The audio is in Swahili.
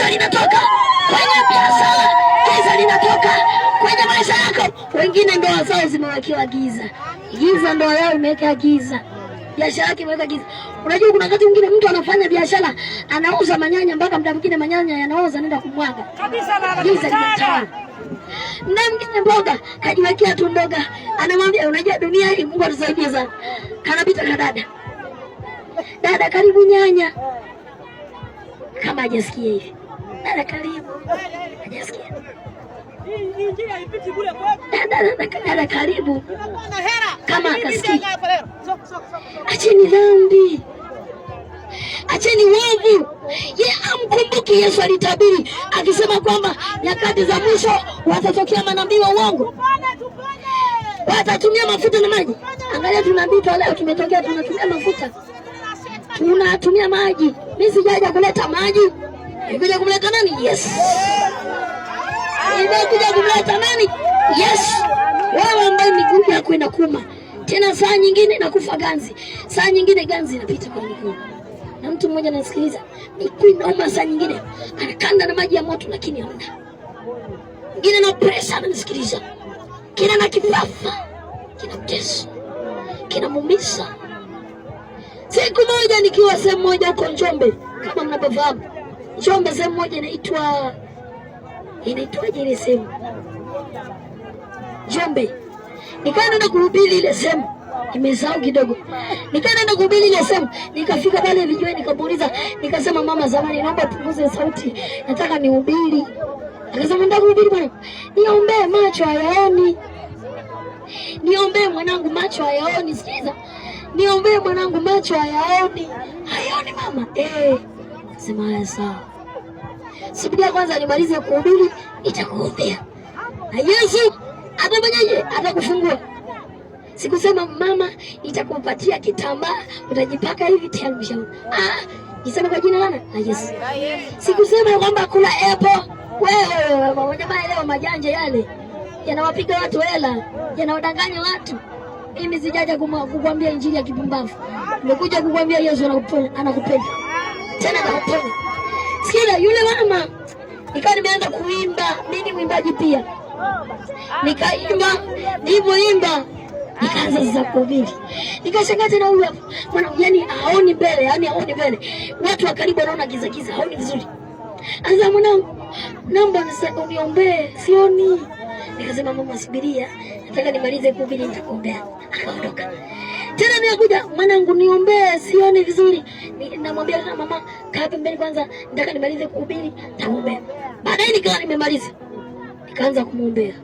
giza linatoka kwenye biashara, giza linatoka kwenye maisha yako. Wengine ndoa zao zimewekewa giza, ndoa yao imeweka giza, biashara yake imeweka giza. Unajua kuna wakati mwingine mtu anafanya biashara, anauza manyanya mpaka muda mwingine manyanya yanaoza, nenda kumwaga giza limetawala. Na mwingine mboga kajiwekea tu mboga, anamwambia unajua dunia hii Mungu atusaidie sana. Kanapita kadada, dada karibu nyanya, kama hajasikia hivi, dada karibu, hajasikia dada karibu, kama akasikia. Acheni dhambi, acheni uovu. Ye amkumbuki Yesu alitabiri akisema kwamba nyakati za mwisho watatokea manabii wa uongo, watatumia mafuta na maji. Angalia tunabii leo tumetokea, tunatumia mafuta, tunatumia maji. Mimi sijaja kuleta maji, nimekuja kumleta nani? Yes. Nimekuja kumleta nani? Yes. Wewe ambaye miguu yako inakuuma, tena saa nyingine inakufa ganzi, saa nyingine ganzi inapita kwa miguu. Na mtu mmoja anasikiliza, miguu inauma, saa nyingine anakanda na maji ya moto lakini hamna. Mwingine na pressure anasikiliza, kina na kifafa, kina mteso, kina muumisa. Siku moja nikiwa sehemu moja huko Njombe, kama mnapofahamu Njombe, sehemu moja inaitwaje ile sehemu? Njombe. Nikaenda kuhubiri ile sehemu, nimesahau kidogo. Nikaenda kuhubiri ile sehemu, nikafika pale vijue, nikamuuliza, nikasema mama zamani, naomba punguze sauti, nataka nihubiri. Akasema nataka kuhubiri bwana, niombee macho hayaoni. Niombee mwanangu macho hayaoni, sikiza. Niombee mwanangu macho hayaoni. Hayaoni mama. Sema haya sawa. Subiri kwanza nimalize kuhubiri, nitakuombea. Na Yesu atafanyaje? Atakufungua. Sikusema mama nitakupatia kitambaa utajipaka hivi tayari umeshaona. Nisema kwa jina la Yesu. Sikusema kwamba kula apple. Wewe jamaa leo majanja yale yanawapiga watu hela, yanawadanganya watu. Mimi sijaja kukuambia injili ya kipumbavu. Nimekuja kukuambia Yesu anakupenda. Tena atakuponya. Sikia yule mama, nikawa nimeanza kuimba, mimi mwimbaji pia. Nikaimba, nilipoimba nikaanza sasa kuhubiri. Nikashangaa tena huyu mwana, yani haoni mbele, haoni mbele. Watu wa karibu wanaona giza giza, haoni vizuri. Anza mwanangu, naomba uniombee, sioni. Nikasema mama subiria, nataka nimalize kuhubiri nitakuombea. Akaondoka. Tena nikakuja, mwanangu niombee, sioni vizuri. Namwambia kama mama, kaa pembeni kwanza, nataka nimalize kuhubiri, nitakuombea. Baadaye nikawa nimemaliza. Nikaanza kumuombea.